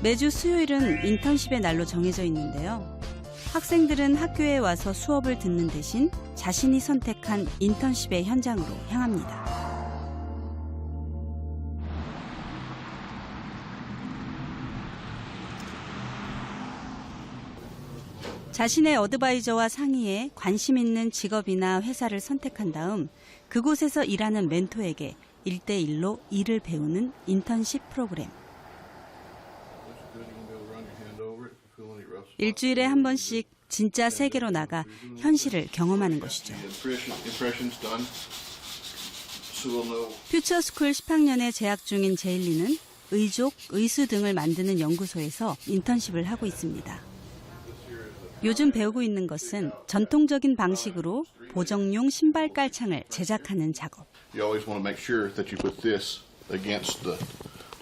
매주 수요일은 인턴십의 날로 정해져 있는데요. 학생들은 학교에 와서 수업을 듣는 대신 자신이 선택한 인턴십의 현장으로 향합니다. 자신의 어드바이저와 상의해 관심 있는 직업이나 회사를 선택한 다음 그곳에서 일하는 멘토에게 일대일로 일을 배우는 인턴십 프로그램. 일주일에 한 번씩 진짜 세계로 나가 현실을 경험하는 것이죠. 퓨처스쿨 10학년에 재학 중인 제일리는 의족, 의수 등을 만드는 연구소에서 인턴십을 하고 있습니다. 요즘 배우고 있는 것은 전통적인 방식으로 보정용 신발 깔창을 제작하는 작업. You always want to make sure that you put this against the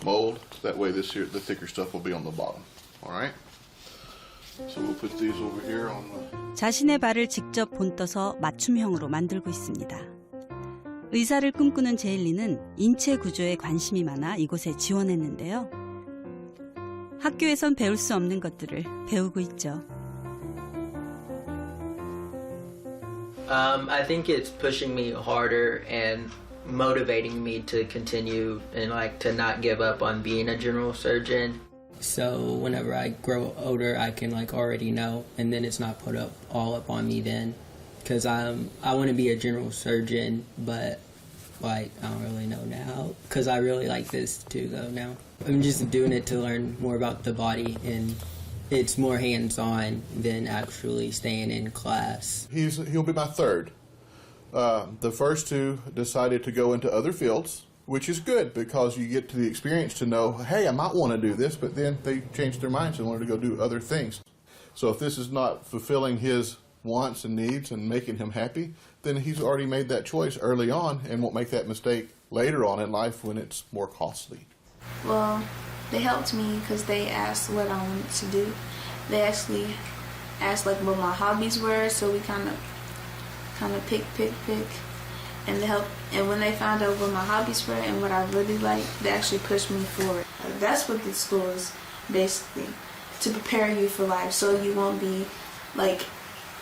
mold. That way this here, the thicker stuff will be on the bottom. All right? So we'll put these over here on the... 자신의 발을 직접 본떠서 맞춤형으로 만들고 있습니다. 의사를 꿈꾸는 제일리는 인체 구조에 관심이 많아 이곳에 지원했는데요. 학교에선 배울 수 없는 것들을 배우고 있죠. I think it's pushing me harder and motivating me to continue and to not give up on being a general surgeon. So whenever I grow older, I can already know, and then it's not put all up on me then, because I want to be a general surgeon, but I don't really know now, because I really like this too though now. I'm just doing it to learn more about the body, and it's more hands-on than actually staying in class. He'll be my third. The first two decided to go into other fields, which is good because you get to the experience to know, hey, I might want to do this, but then they changed their minds and wanted to go do other things. So if this is not fulfilling his wants and needs and making him happy, then he's already made that choice early on and won't make that mistake later on in life when it's more costly. Well, they helped me because they asked what I wanted to do. They actually asked what my hobbies were, so we kind of pick, and they helped. And when they found out what my hobbies were and what I really like, they actually pushed me forward. That's what the school is basically, to prepare you for life, so you won't be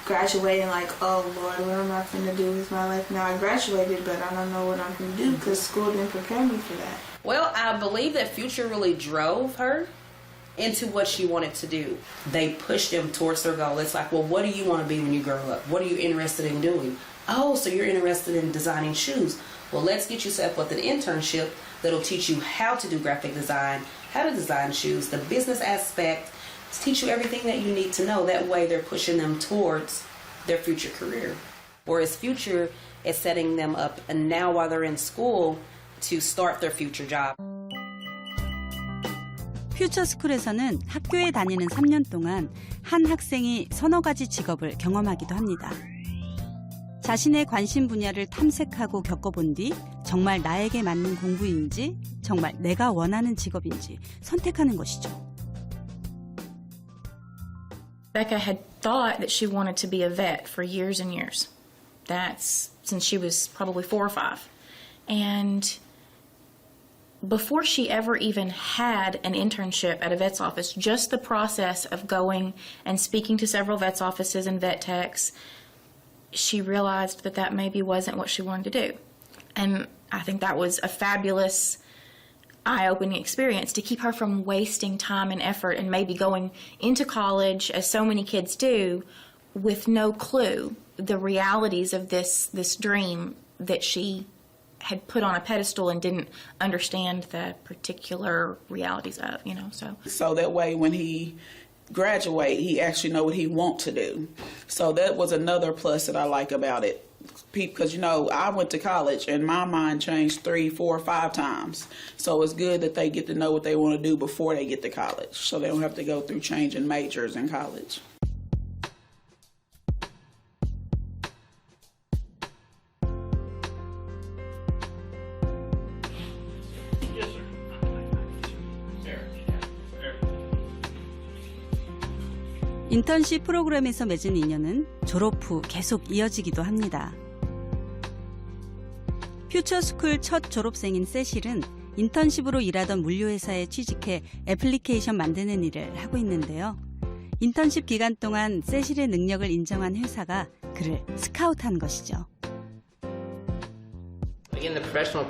graduating oh Lord, what am I going to do with my life now? I graduated, but I don't know what I'm going to do because school didn't prepare me for that. Well, I believe that Future really drove her into what she wanted to do. They pushed them towards their goal. It's well, what do you want to be when you grow up? What are you interested in doing? Oh, so you're interested in designing shoes. Well, let's get you set up with an internship that'll teach you how to do graphic design, how to design shoes, the business aspect, to teach you everything that you need to know. That way they're pushing them towards their future career. Whereas Future is setting them up, and now while they're in school, to start their future job. 퓨처스쿨에서는 학교에 다니는 3년 동안 한 학생이 서너 가지 직업을 경험하기도 합니다. 자신의 관심 분야를 탐색하고 겪어본 뒤 정말 나에게 맞는 공부인지, 정말 내가 원하는 직업인지 선택하는 것이죠. Becca had thought that she wanted to be a vet for years and years. That's since she was probably 4 or 5. And before she ever even had an internship at a vet's office, just the process of going and speaking to several vet's offices and vet techs, she realized that that maybe wasn't what she wanted to do. And I think that was a fabulous, eye-opening experience to keep her from wasting time and effort and maybe going into college, as so many kids do, with no clue the realities of this dream that she had put on a pedestal and didn't understand the particular realities of, So that way when he graduate, he actually know what he want to do. So that was another plus that I like about it. Because, I went to college and my mind changed 3, 4, 5 times. So it's good that they get to know what they want to do before they get to college. So they don't have to go through changing majors in college. 인턴십 프로그램에서 맺은 인연은 졸업 후 계속 이어지기도 합니다. 퓨처스쿨 첫 졸업생인 세실은 인턴십으로 일하던 물류회사에 취직해 애플리케이션 만드는 일을 하고 있는데요. 인턴십 기간 동안 세실의 능력을 인정한 회사가 그를 스카우트한 것이죠. Again, the professional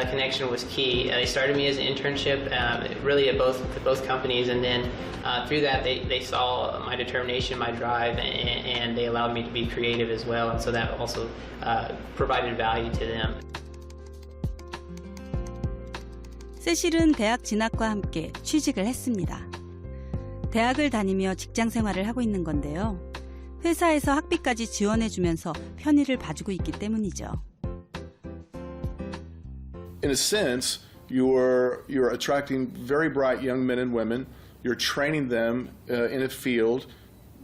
connection was key. They started me as an internship, really at both companies, and then through that they saw my determination, my drive, and they allowed me to be creative as well, and so that also provided value to them. 세실은 대학 진학과 함께 취직을 했습니다. 대학을 다니며 직장 생활을 하고 있는 건데요. 회사에서 학비까지 지원해주면서 편의를 봐주고 있기 때문이죠. In a sense, you're attracting very bright young men and women. You're training them in a field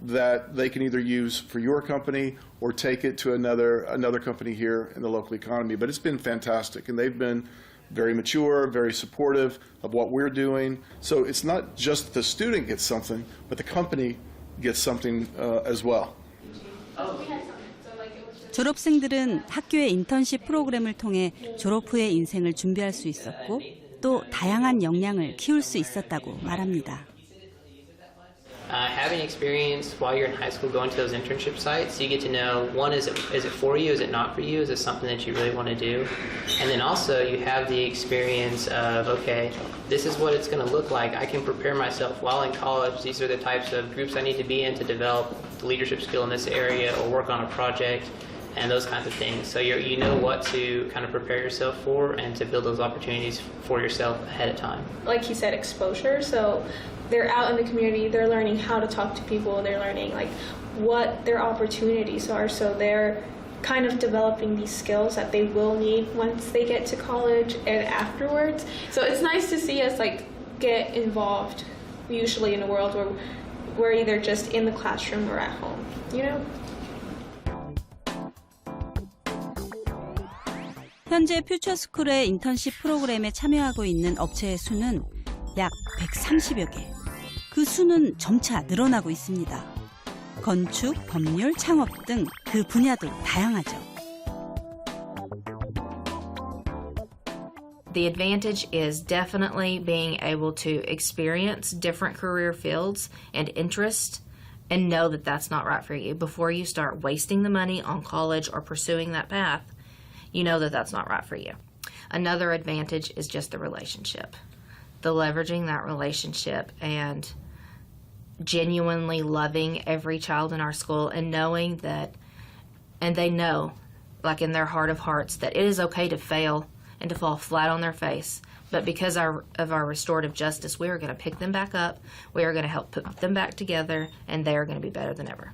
that they can either use for your company or take it to another company here in the local economy. But it's been fantastic, and they've been very mature, very supportive of what we're doing. So it's not just the student gets something, but the company gets something as well. 졸업생들은 학교의 인턴십 프로그램을 통해 졸업 후의 인생을 준비할 수 있었고 또 다양한 역량을 키울 수 있었다고 말합니다. Having experience while you're in high school going to those internship sites, you get to know, one, is it for you, is it not for you, is it something that you really want to do? And then also you have the experience of, okay, this is what it's going to look like. I can prepare myself while in college. These are the types of groups I need to be in to develop the leadership skill in this area or work on a project and those kinds of things. So you know what to kind of prepare yourself for and to build those opportunities for yourself ahead of time. Like he said, exposure. So they're out in the community, they're learning how to talk to people, they're learning like what their opportunities are. So they're kind of developing these skills that they will need once they get to college and afterwards. So it's nice to see us like get involved usually in a world where we're either just in the classroom or at home, you know? 현재 퓨처스쿨의 인턴십 프로그램에 참여하고 있는 업체의 수는 약 130여 개. 그 수는 점차 늘어나고 있습니다. 건축, 법률, 창업 등 그 분야도 다양하죠. The advantage is definitely being able to experience different career fields and interests and know that that's not right for you. Before you start wasting the money on college or pursuing that path, you know that that's not right for you. Another advantage is just the relationship. The leveraging that relationship and genuinely loving every child in our school and knowing that, and they know, like in their heart of hearts, that it is okay to fail and to fall flat on their face. But because of our restorative justice, we are going to pick them back up, we are going to help put them back together, and they are going to be better than ever.